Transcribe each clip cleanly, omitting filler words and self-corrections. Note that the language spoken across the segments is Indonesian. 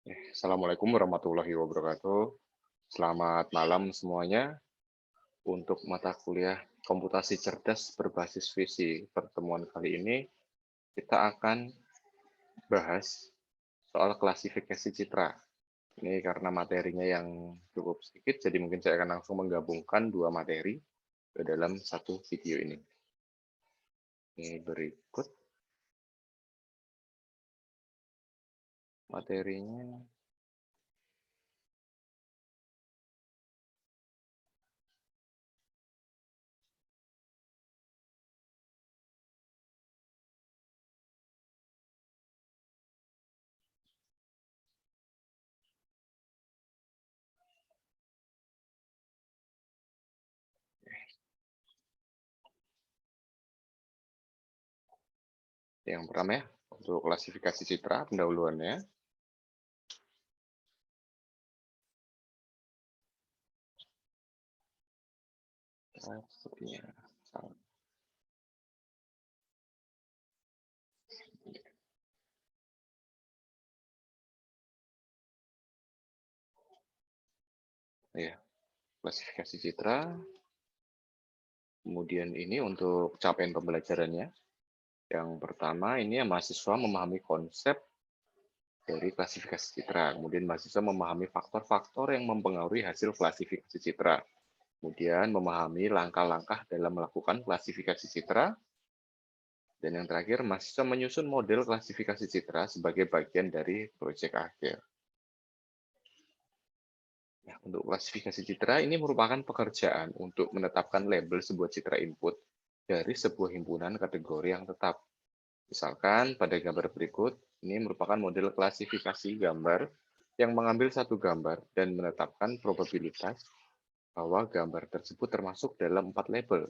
Assalamualaikum warahmatullahi wabarakatuh. Selamat malam semuanya. Untuk mata kuliah komputasi cerdas berbasis visi pertemuan kali ini, kita akan bahas soal klasifikasi citra. Ini karena materinya yang cukup sedikit, jadi mungkin saya akan langsung menggabungkan dua materi ke dalam satu video ini. Ini berikut materinya. Yang pertama ya, untuk klasifikasi citra pendahuluannya. Sepertinya salah. Ya, klasifikasi citra. Kemudian ini untuk capaian pembelajarannya. Yang pertama ini ya mahasiswa memahami konsep dari klasifikasi citra. Kemudian mahasiswa memahami faktor-faktor yang mempengaruhi hasil klasifikasi citra. Kemudian memahami langkah-langkah dalam melakukan klasifikasi citra. Dan yang terakhir, mahasiswa menyusun model klasifikasi citra sebagai bagian dari proyek akhir. Nah, untuk klasifikasi citra ini merupakan pekerjaan untuk menetapkan label sebuah citra input dari sebuah himpunan kategori yang tetap. Misalkan pada gambar berikut, ini merupakan model klasifikasi gambar yang mengambil satu gambar dan menetapkan probabilitas bahwa gambar tersebut termasuk dalam 4 label.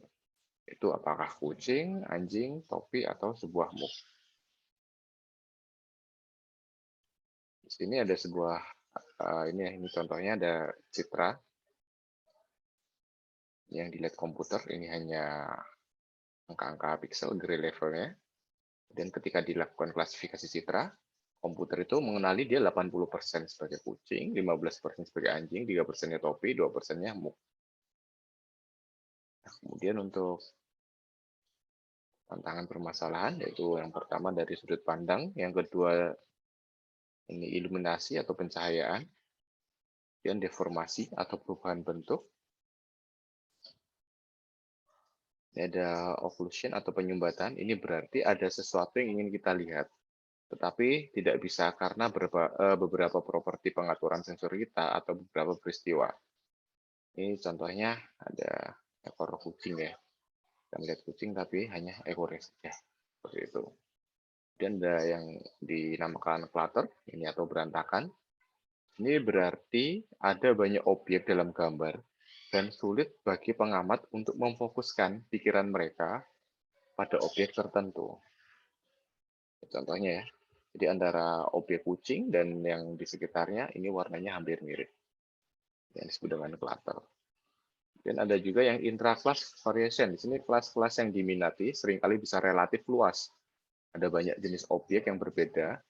Itu apakah kucing, anjing, topi, atau sebuah muk. Di sini ada sebuah, ini contohnya ada citra yang dilihat komputer, ini hanya angka-angka pixel, gray levelnya. Dan ketika dilakukan klasifikasi citra, komputer itu mengenali dia 80% sebagai kucing, 15% sebagai anjing, 3%-nya topi, 2%-nya muk. Nah, kemudian untuk tantangan permasalahan, yaitu yang pertama dari sudut pandang, yang kedua ini iluminasi atau pencahayaan, kemudian deformasi atau perubahan bentuk, ini ada occlusion atau penyumbatan, ini berarti ada sesuatu yang ingin kita lihat, tetapi tidak bisa karena beberapa properti pengaturan sensor kita atau beberapa peristiwa. Ini contohnya ada ekor kucing ya. Kita melihat kucing tapi hanya ekornya saja. Seperti itu. Dan ada yang dinamakan clutter, ini atau berantakan. Ini berarti ada banyak objek dalam gambar dan sulit bagi pengamat untuk memfokuskan pikiran mereka pada objek tertentu. Contohnya ya, jadi antara objek kucing dan yang di sekitarnya ini warnanya hampir mirip. Yang disebut dengan clutter. Dan ada juga yang intra-class variation. Di sini kelas-kelas yang diminati seringkali bisa relatif luas. Ada banyak jenis objek yang berbeda,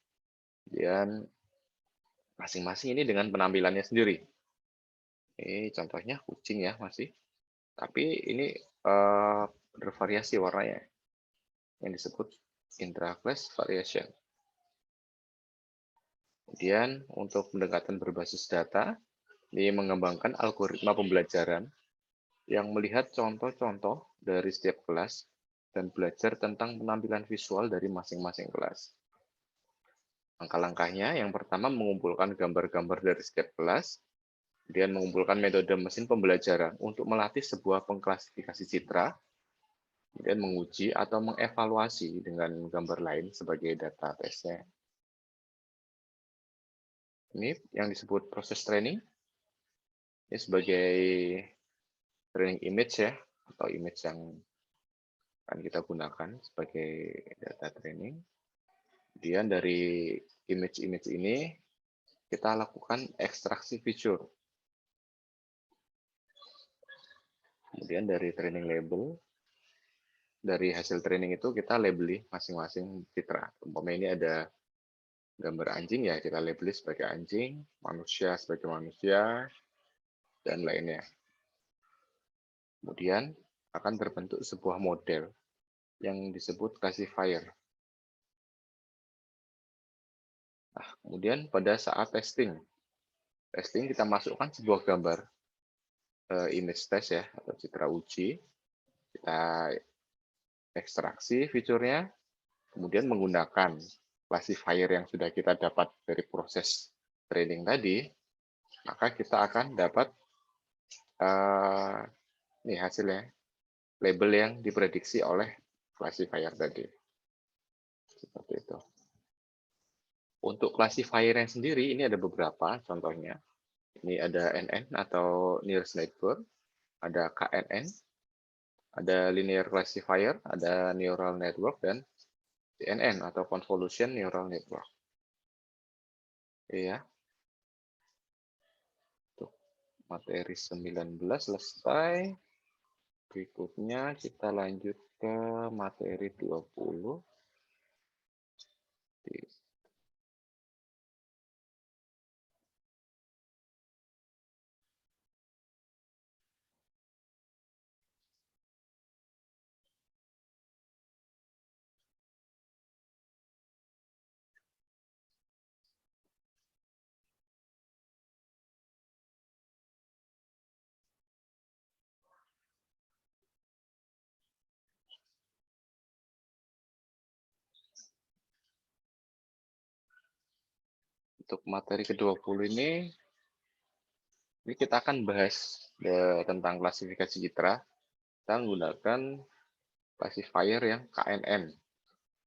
dan masing-masing ini dengan penampilannya sendiri. Ini contohnya kucing ya masih, tapi ini bervariasi warnanya, yang disebut intra-class variation. Kemudian untuk pendekatan berbasis data, ini mengembangkan algoritma pembelajaran yang melihat contoh-contoh dari setiap kelas dan belajar tentang penampilan visual dari masing-masing kelas. Langkah-langkahnya, yang pertama mengumpulkan gambar-gambar dari setiap kelas, kemudian mengumpulkan metode mesin pembelajaran untuk melatih sebuah pengklasifikasi citra, kemudian menguji atau mengevaluasi dengan gambar lain sebagai data tesnya. Ini yang disebut proses training. Ini sebagai training image ya, atau image yang akan kita gunakan sebagai data training. Kemudian dari image-image ini, kita lakukan ekstraksi feature. Kemudian dari training label, dari hasil training itu kita labeli masing-masing citra. Umpamanya ini ada Gambar anjing ya kita labeli sebagai anjing, manusia sebagai manusia, dan lainnya. Kemudian akan terbentuk sebuah model yang disebut classifier. Nah, kemudian pada saat testing kita masukkan sebuah gambar image test ya atau citra uji, kita ekstraksi fiturnya, kemudian menggunakan classifier yang sudah kita dapat dari proses training tadi, maka kita akan dapat ini hasilnya, label yang diprediksi oleh classifier tadi. Seperti itu. Untuk classifier yang sendiri, ini ada beberapa contohnya. Ini ada NN atau Nearest Neighbor, ada KNN, ada Linear Classifier, ada Neural Network, dan CNN atau Convolution Neural Network. Iya. Untuk materi 19 selesai. Berikutnya kita lanjut ke materi 20. Untuk materi ke-20 ini kita akan bahas tentang klasifikasi citra. Kita menggunakan classifier yang KNN.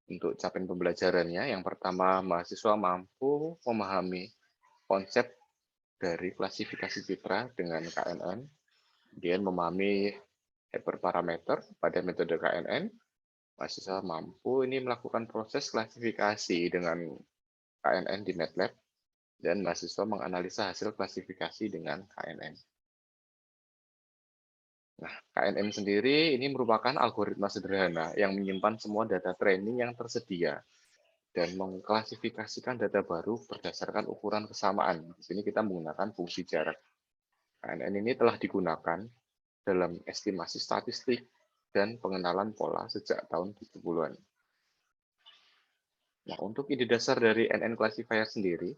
Untuk capaian pembelajarannya, yang pertama, mahasiswa mampu memahami konsep dari klasifikasi citra dengan KNN, kemudian memahami hyperparameter pada metode KNN, mahasiswa mampu ini melakukan proses klasifikasi dengan KNN di MATLAB, dan mahasiswa menganalisa hasil klasifikasi dengan KNN. Nah, KNN sendiri ini merupakan algoritma sederhana yang menyimpan semua data training yang tersedia dan mengklasifikasikan data baru berdasarkan ukuran kesamaan. Di sini kita menggunakan fungsi jarak. KNN ini telah digunakan dalam estimasi statistik dan pengenalan pola sejak tahun 70-an. Nah, untuk ide dasar dari NN classifier sendiri,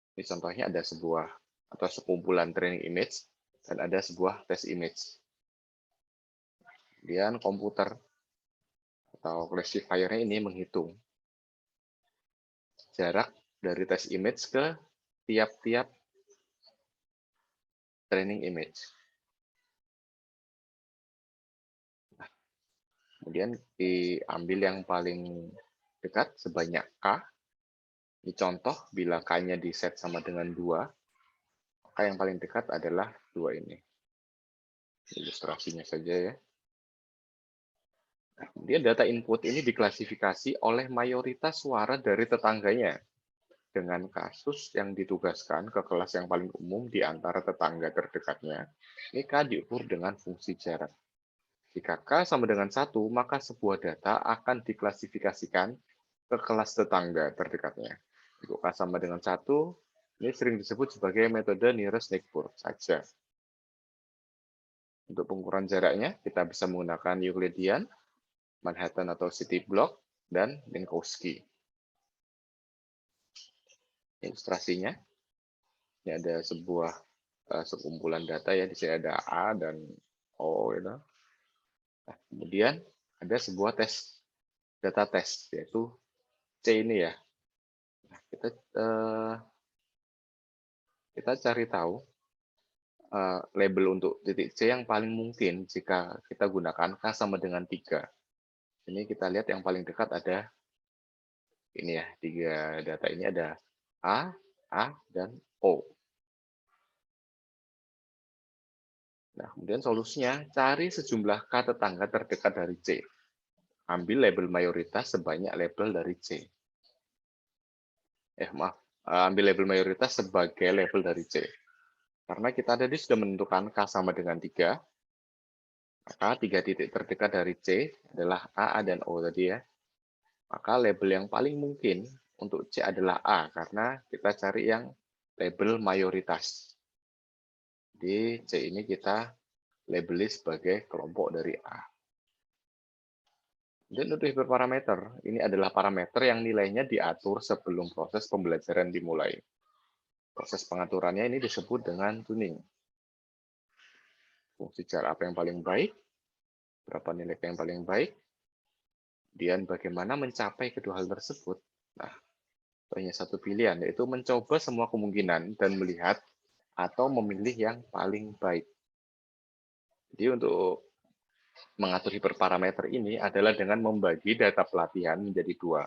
ini contohnya ada sebuah atau sekumpulan training image dan ada sebuah test image. Kemudian komputer atau classifier-nya ini menghitung jarak dari test image ke tiap-tiap training image. Nah, kemudian diambil yang paling dekat sebanyak K. Ini contoh, bila K-nya di-set sama dengan 2, maka yang paling dekat adalah 2 ini. Ilustrasinya saja ya. Nah, kemudian data input ini diklasifikasi oleh mayoritas suara dari tetangganya dengan kasus yang ditugaskan ke kelas yang paling umum di antara tetangga terdekatnya. Ini K diukur dengan fungsi jarak. Jika K sama dengan 1, maka sebuah data akan diklasifikasikan ke kelas tetangga terdekatnya. Jika K sama dengan 1, ini sering disebut sebagai metode nearest neighbor saja. Untuk pengukuran jaraknya, kita bisa menggunakan Euclidean, Manhattan atau City Block, dan Minkowski. Ilustrasinya, ini ada sebuah sekumpulan data ya, di sini ada A dan O. Gitu. Nah, kemudian ada sebuah data tes, yaitu C ini ya. Nah, kita cari tahu label untuk titik C yang paling mungkin jika kita gunakan K sama dengan 3. Ini kita lihat yang paling dekat ada ini ya, 3 data ini ada A, dan O. Nah, kemudian solusinya, cari sejumlah K tetangga terdekat dari C. Ambil label mayoritas sebanyak label dari C. Ambil label mayoritas sebagai label dari C. Karena kita tadi sudah menentukan K sama dengan 3, maka 3 titik terdekat dari C adalah A dan O tadi ya. Maka label yang paling mungkin Untuk C adalah A, karena kita cari yang label mayoritas. Di C ini kita labeli sebagai kelompok dari A. Dan untuk hiperparameter, ini adalah parameter yang nilainya diatur sebelum proses pembelajaran dimulai. Proses pengaturannya ini disebut dengan tuning. Fungsi cara apa yang paling baik, berapa nilai yang paling baik, kemudian bagaimana mencapai kedua hal tersebut. Nah, hanya satu pilihan, yaitu mencoba semua kemungkinan dan melihat atau memilih yang paling baik. Jadi untuk mengatur hiperparameter ini adalah dengan membagi data pelatihan menjadi dua.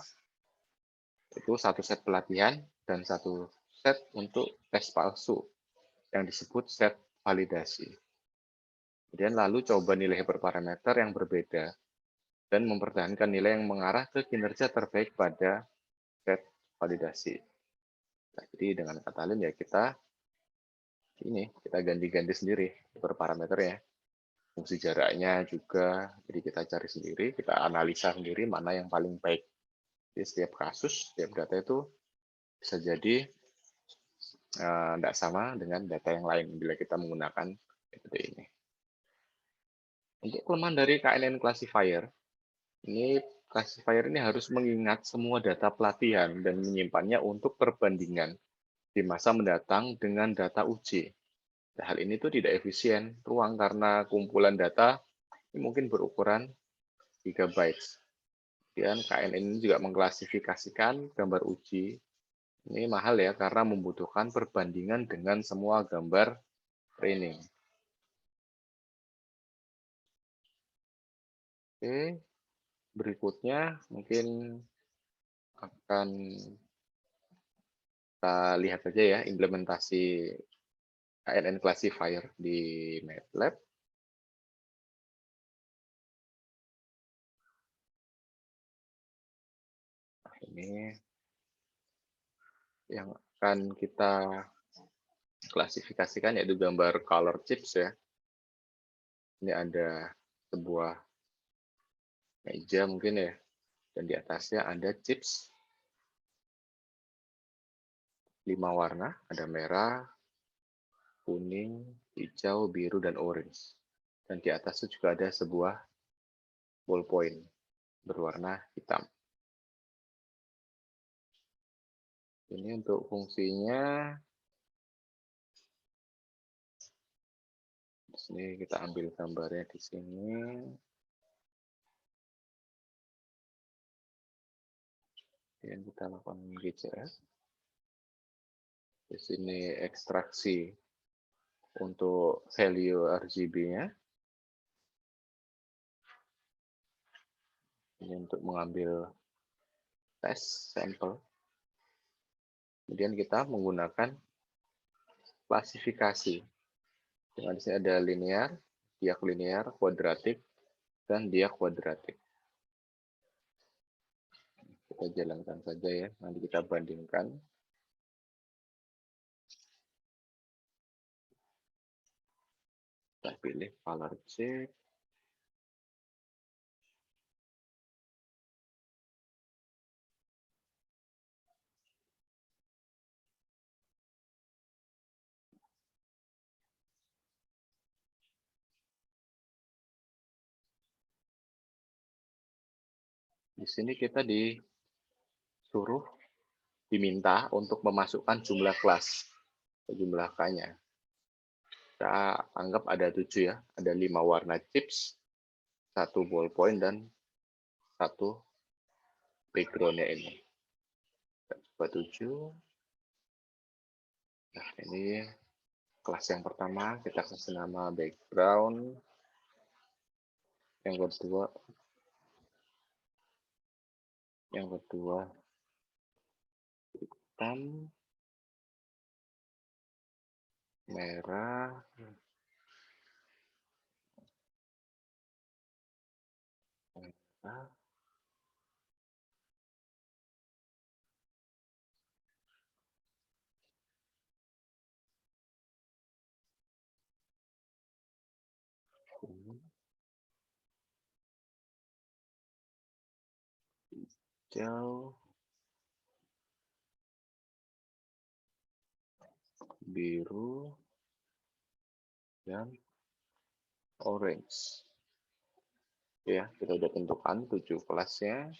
Itu satu set pelatihan dan satu set untuk tes palsu yang disebut set validasi. Kemudian lalu coba nilai hiperparameter yang berbeda dan mempertahankan nilai yang mengarah ke kinerja terbaik pada set validasi. Nah, jadi dengan kata lain ya kita ganti-ganti sendiri hiperparameternya. Fungsi jaraknya juga, jadi kita cari sendiri, kita analisa sendiri mana yang paling baik. Jadi setiap kasus, setiap data itu bisa jadi tidak sama dengan data yang lain bila kita menggunakan metode ini. Untuk kelemahan dari KNN classifier, classifier ini harus mengingat semua data pelatihan dan menyimpannya untuk perbandingan di masa mendatang dengan data uji. Nah, hal ini tuh tidak efisien ruang karena kumpulan data ini mungkin berukuran gigabytes. Dan KNN ini juga mengklasifikasikan gambar uji. Ini mahal ya karena membutuhkan perbandingan dengan semua gambar training. Oke, berikutnya mungkin akan kita lihat saja ya implementasi KNN classifier di MATLAB. Nah, ini yang akan kita klasifikasikan yaitu gambar color chips ya. Ini ada sebuah meja mungkin ya, dan di atasnya ada chips 5 warna, ada merah, kuning, hijau, biru, dan orange. Dan di atasnya juga ada sebuah ballpoint berwarna hitam. Ini untuk fungsinya, di sini kita ambil gambarnya di sini. Kemudian kita lakukan GCS. Di sini ekstraksi untuk value RGB-nya. Ini untuk mengambil tes sampel. Kemudian kita menggunakan klasifikasi. Dengan di sini ada linear, diak linear, kuadratik, dan diak kuadratik. Kita jalankan saja ya, nanti kita bandingkan. Kita pilih color chip. Di sini kita diminta untuk memasukkan jumlah kelas, jumlah K-nya. Kita anggap ada 7 ya, ada 5 warna chips, 1 ballpoint, dan 1 background-nya ini. Kita coba 7. Nah, ini kelas yang pertama, kita kasih nama background. Yang kedua hitam, merah, merah, kuning, hijau, biru, dan orange. Ya, kita udah tentukan 7 kelasnya.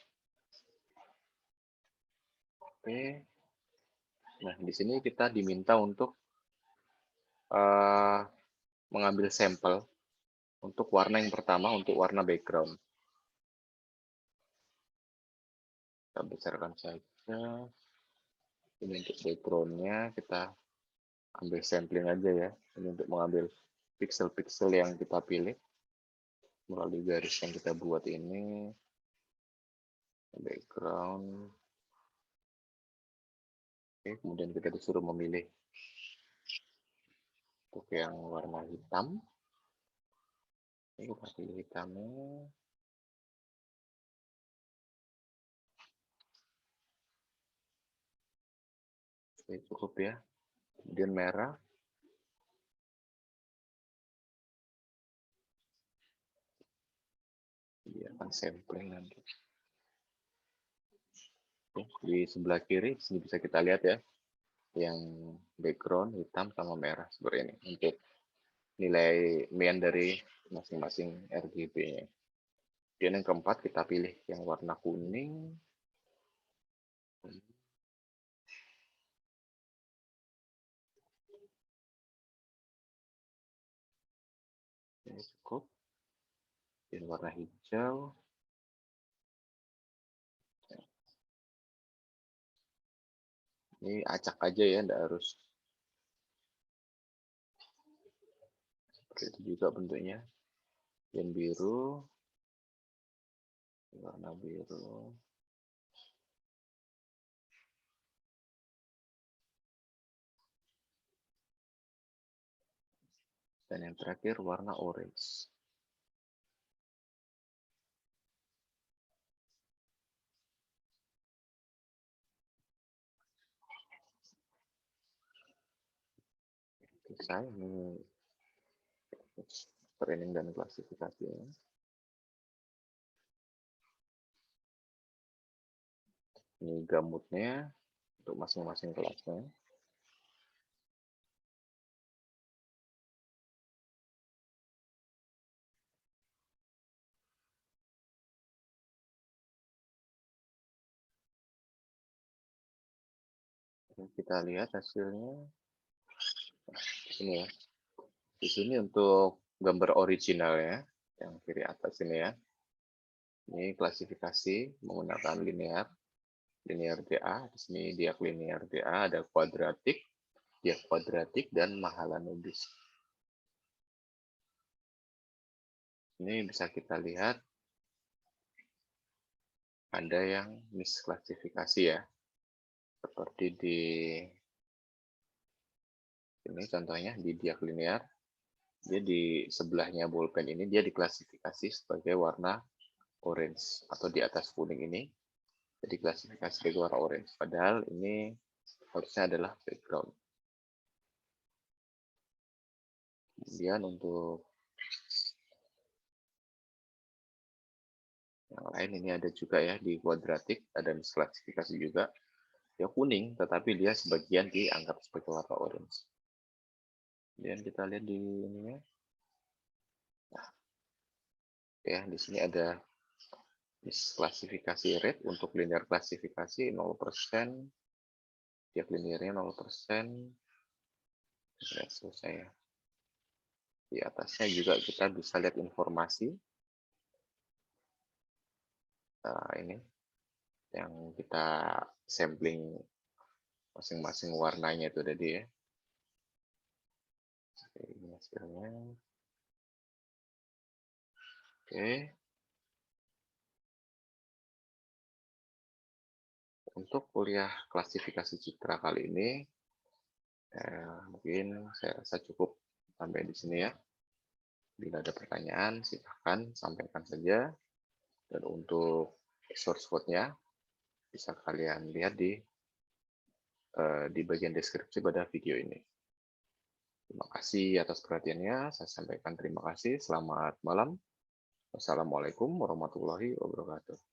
Oke. Nah, di sini kita diminta untuk mengambil sampel untuk warna yang pertama, untuk warna background. Kita besarkan saja. Ini untuk background-nya kita ambil sampling aja ya. Ini untuk mengambil pixel-pixel yang kita pilih melalui garis yang kita buat ini. Background. Oke, kemudian kita disuruh memilih untuk yang warna hitam. Ini kita pilih hitamnya. Oke, cukup ya. Kemudian merah. Dia akan sampling nanti. Oke, di sebelah kiri sini bisa kita lihat ya, yang background hitam sama merah seperti ini untuk nilai main dari masing-masing RGB-nya. Dan yang keempat kita pilih yang warna kuning. Ini cukup. Dan warna hijau. Ini acak aja ya, enggak harus seperti itu juga bentuknya. Dan biru, warna biru. Dan yang terakhir warna orange. Selesai ini training dan klasifikasi. Ini gamutnya untuk masing-masing kelasnya. Kita lihat hasilnya. Ini ya. Di sini untuk gambar originalnya, yang kiri atas ini ya. Ini klasifikasi menggunakan linear DA. Di sini dia linear DA, ada kuadratik, dia kuadratik, dan Mahalanobis. Ini bisa kita lihat ada yang misklasifikasi ya. Seperti di ini contohnya di diag linear, dia di sebelahnya bolpen ini dia diklasifikasi sebagai warna orange atau di atas kuning ini jadi klasifikasi sebagai warna orange. Padahal ini harusnya adalah background. Kemudian untuk yang lain ini ada juga ya di kuadratik, ada misklasifikasi juga. Ya kuning, tetapi dia sebagian dianggap sebagai warna orange. Kemudian kita lihat di ini ya. Nah, ya di sini ada misklasifikasi rate untuk linear klasifikasi 0%, diag linearnya 0%. Selesai ya. Di atasnya juga kita bisa lihat informasi. Ini yang kita sampling masing-masing warnanya itu tadi ya. Ini hasilnya. Oke. Untuk kuliah klasifikasi citra kali ini, mungkin saya rasa cukup sampai di sini ya. Bila ada pertanyaan, silahkan sampaikan saja. Dan untuk source code-nya, bisa kalian lihat di bagian deskripsi pada video ini. Terima kasih atas perhatiannya. Saya sampaikan terima kasih. Selamat malam. Wassalamualaikum warahmatullahi wabarakatuh.